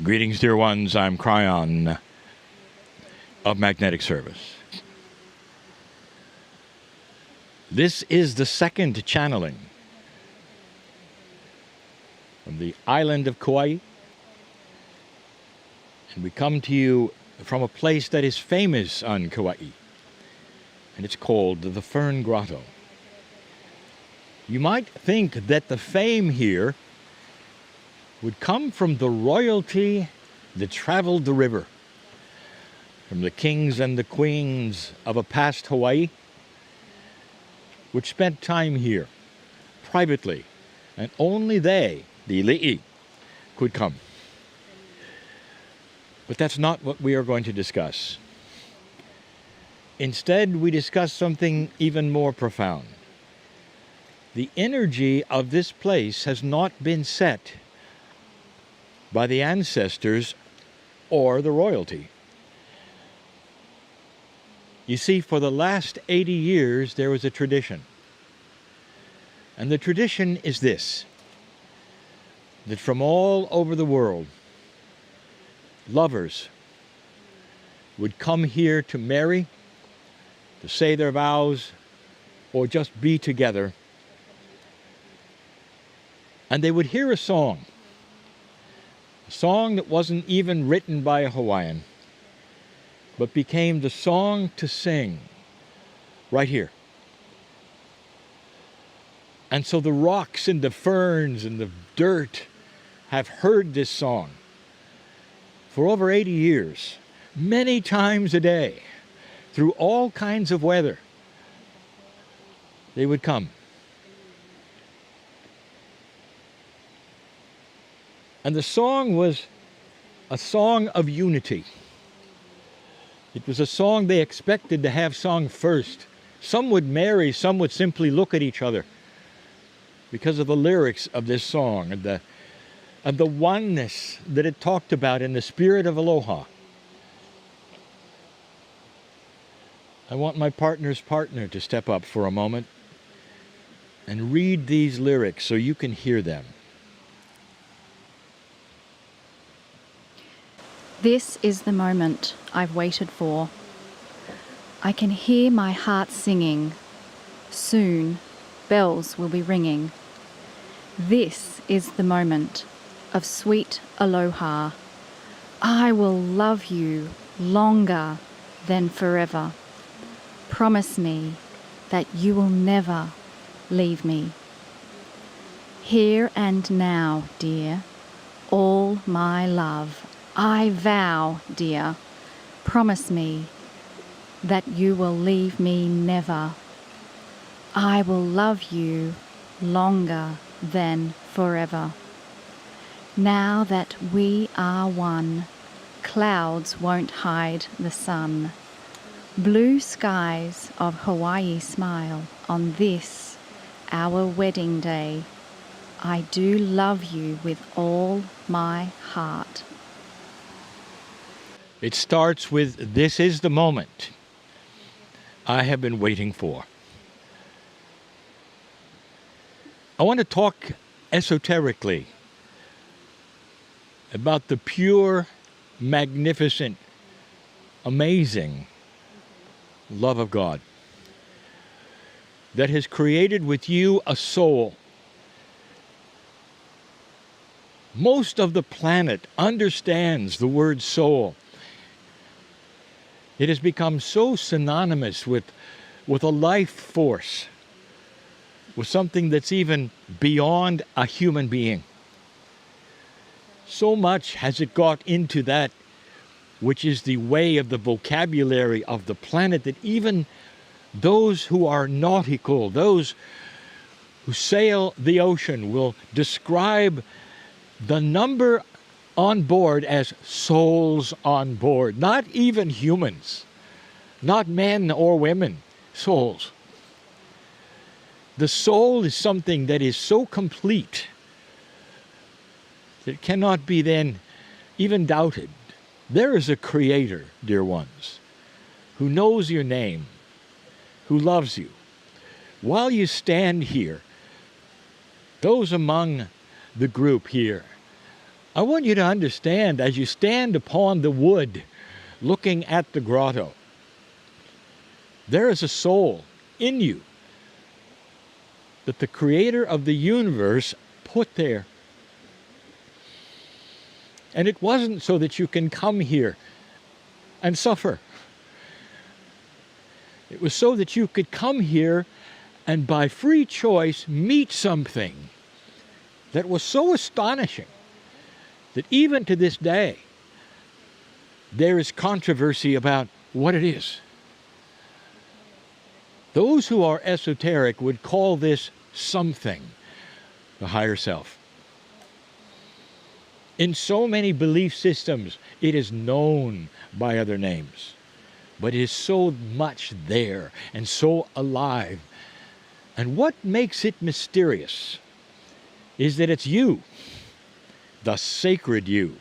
Greetings, dear ones. I'm Kryon of Magnetic Service. This is the second channeling from the island of Kauai. And we come to you from a place that is famous on Kauai. And it's called the Fern Grotto. You might think that the fame here would come from the royalty that traveled the river, from the kings and the queens of a past Hawaii, which spent time here privately, and only they, the Li'i, could come. But that's not what we are going to discuss. Instead, we discuss something even more profound. The energy of this place has not been set by the ancestors or the royalty. You see, for the last 80 years, there was a tradition. And the tradition is this, that from all over the world, lovers would come here to marry, to say their vows, or just be together. And they would hear a song that wasn't even written by a Hawaiian, but became the song to sing right here. And so the rocks and the ferns and the dirt have heard this song for over 80 years, many times a day, through all kinds of weather. They would come. And the song was a song of unity. It was a song they expected to have sung first. Some would marry, some would simply look at each other because of the lyrics of this song and the oneness that it talked about in the spirit of aloha. I want my partner's partner to step up for a moment and read these lyrics so you can hear them. This is the moment I've waited for. I can hear my heart singing. Soon, bells will be ringing. This is the moment of sweet aloha. I will love you longer than forever. Promise me that you will never leave me. Here and now, dear, all my love. I vow, dear, promise me that you will leave me never. I will love you longer than forever. Now that we are one, clouds won't hide the sun. Blue skies of Hawaii smile on this, our wedding day. I do love you with all my heart. It starts with, "This is the moment I have been waiting for." I want to talk esoterically about the pure, magnificent, amazing love of God that has created with you a soul. Most of the planet understands the word soul. It has become so synonymous with a life force, with something that's even beyond a human being. So much has it got into that which is the way of the vocabulary of the planet that even those who are nautical, those who sail the ocean, will describe the number on board as souls on board, not even humans, not men or women, souls. The soul is something that is so complete that it cannot be then even doubted. There is a creator, dear ones, who knows your name, who loves you. While you stand here, those among the group here I want you to understand, as you stand upon the wood looking at the grotto, there is a soul in you that the Creator of the universe put there. And it wasn't so that you can come here and suffer. It was so that you could come here and by free choice meet something that was so astonishing that even to this day there is controversy about what it is. Those who are esoteric would call this something, the higher self. In so many belief systems, it is known by other names, but it is so much there and so alive. And what makes it mysterious is that it's you, the sacred you.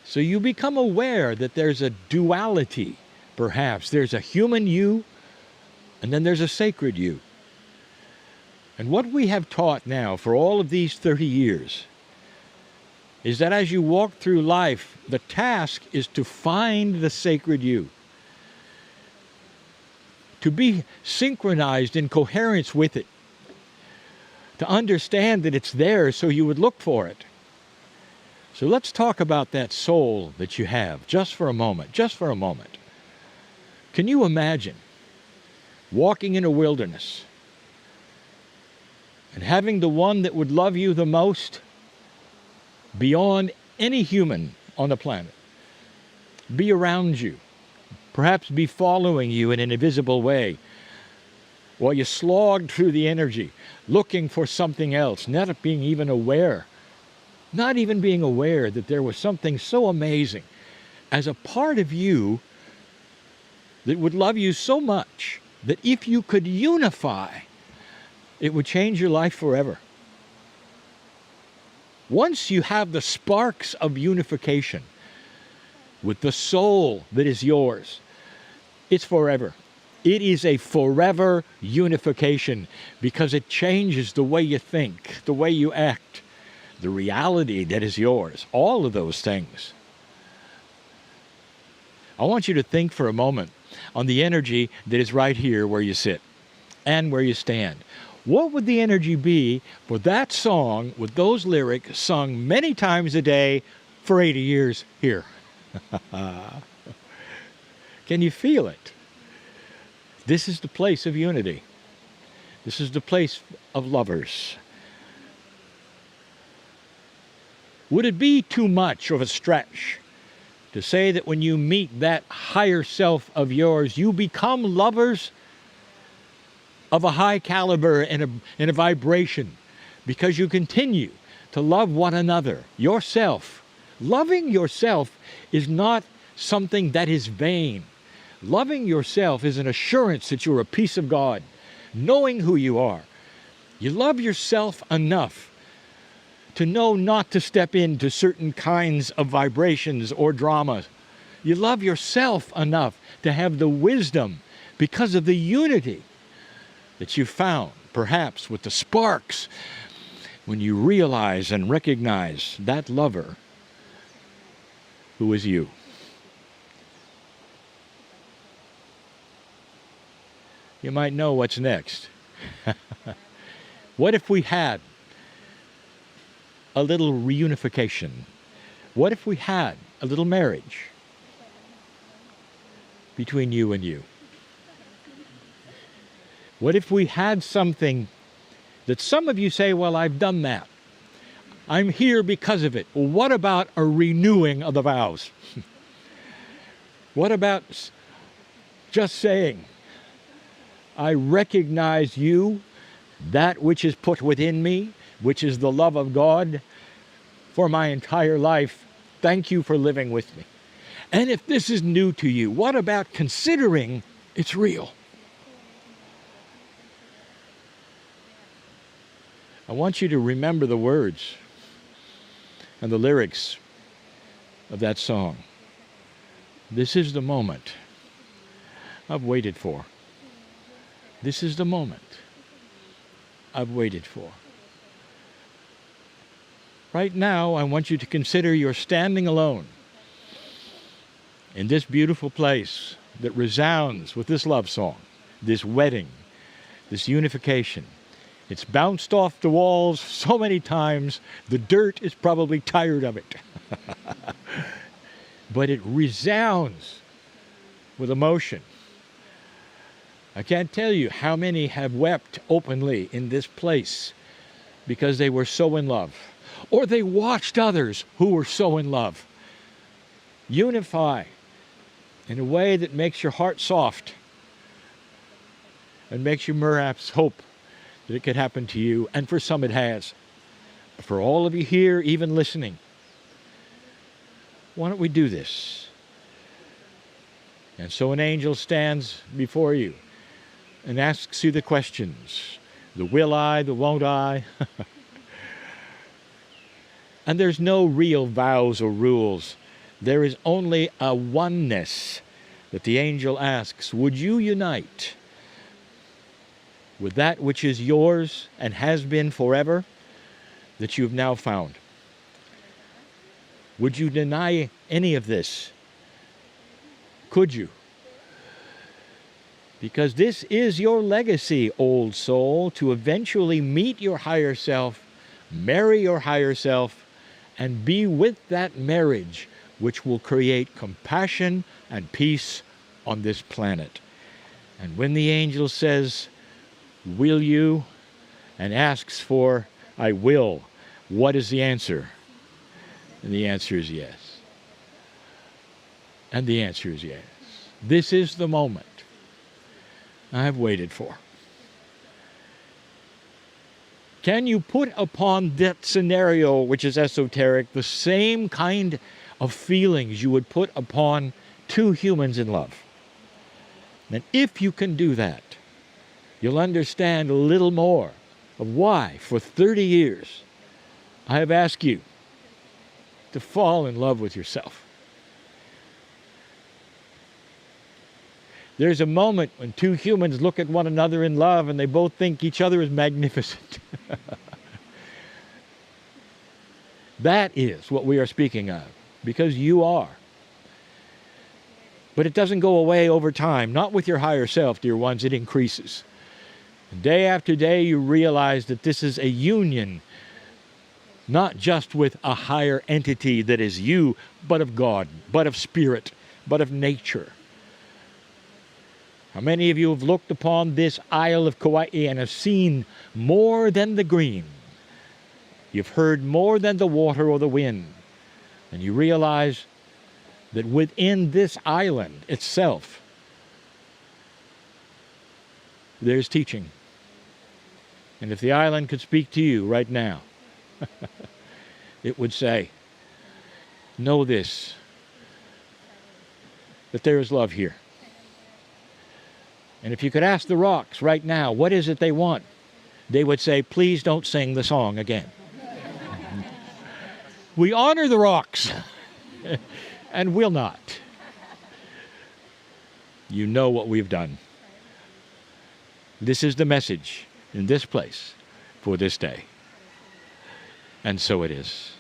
So you become aware that there's a duality, perhaps. There's a human you, and then there's a sacred you. And what we have taught now for all of these 30 years is that as you walk through life, the task is to find the sacred you, to be synchronized in coherence with it, to understand that it's there so you would look for it. So let's talk about that soul that you have just for a moment, just for a moment. Can you imagine walking in a wilderness and having the one that would love you the most beyond any human on the planet be around you, perhaps be following you in an invisible way, while you slogged through the energy, looking for something else, not being even aware that there was something so amazing as a part of you that would love you so much that if you could unify, it would change your life forever. Once you have the sparks of unification with the soul that is yours, it's forever. It is a forever unification because it changes the way you think, the way you act, the reality that is yours, all of those things. I want you to think for a moment on the energy that is right here where you sit and where you stand. What would the energy be for that song with those lyrics sung many times a day for 80 years here? Can you feel it? This is the place of unity. This is the place of lovers. Would it be too much of a stretch to say that when you meet that higher self of yours, you become lovers of a high caliber and a vibration because you continue to love one another, yourself? Loving yourself is not something that is vain. Loving yourself is an assurance that you're a piece of God, knowing who you are. You love yourself enough to know not to step into certain kinds of vibrations or dramas. You love yourself enough to have the wisdom because of the unity that you found, perhaps with the sparks, when you realize and recognize that lover who is you. You might know what's next. What if we had a little reunification? What if we had a little marriage between you and you? What if we had something that some of you say, well, I've done that. I'm here because of it. Well, what about a renewing of the vows? What about just saying, I recognize you, that which is put within me, which is the love of God for my entire life. Thank you for living with me. And if this is new to you, what about considering it's real? I want you to remember the words and the lyrics of that song. This is the moment I've waited for. This is the moment I've waited for. Right now, I want you to consider you're standing alone in this beautiful place that resounds with this love song, this wedding, this unification. It's bounced off the walls so many times, the dirt is probably tired of it. But it resounds with emotion. I can't tell you how many have wept openly in this place because they were so in love, or they watched others who were so in love unify in a way that makes your heart soft and makes you perhaps hope that it could happen to you, and for some it has. But for all of you here, even listening, why don't we do this? And so an angel stands before you and asks you the questions, the will I, the won't I. And there's no real vows or rules. There is only a oneness that the angel asks. Would you unite with that which is yours and has been forever, that you've now found? Would you deny any of this? Could you? Because this is your legacy, old soul, to eventually meet your higher self, marry your higher self, and be with that marriage which will create compassion and peace on this planet. And when the angel says, will you, and asks for, I will, what is the answer? And the answer is yes. And the answer is yes. This is the moment I have waited for. Can you put upon that scenario, which is esoteric, the same kind of feelings you would put upon two humans in love? And if you can do that, you'll understand a little more of why, for 30 years, I have asked you to fall in love with yourself. There's a moment when two humans look at one another in love and they both think each other is magnificent. That is what we are speaking of, because you are. But it doesn't go away over time, not with your higher self, dear ones, it increases. And day after day you realize that this is a union, not just with a higher entity that is you, but of God, but of spirit, but of nature. How many of you have looked upon this isle of Kauai and have seen more than the green? You've heard more than the water or the wind. And you realize that within this island itself, there's teaching. And if the island could speak to you right now, it would say, know this, that there is love here. And if you could ask the rocks right now, what is it they want? They would say, please don't sing the song again. We honor the rocks, and will not. You know what we've done. This is the message in this place for this day. And so it is.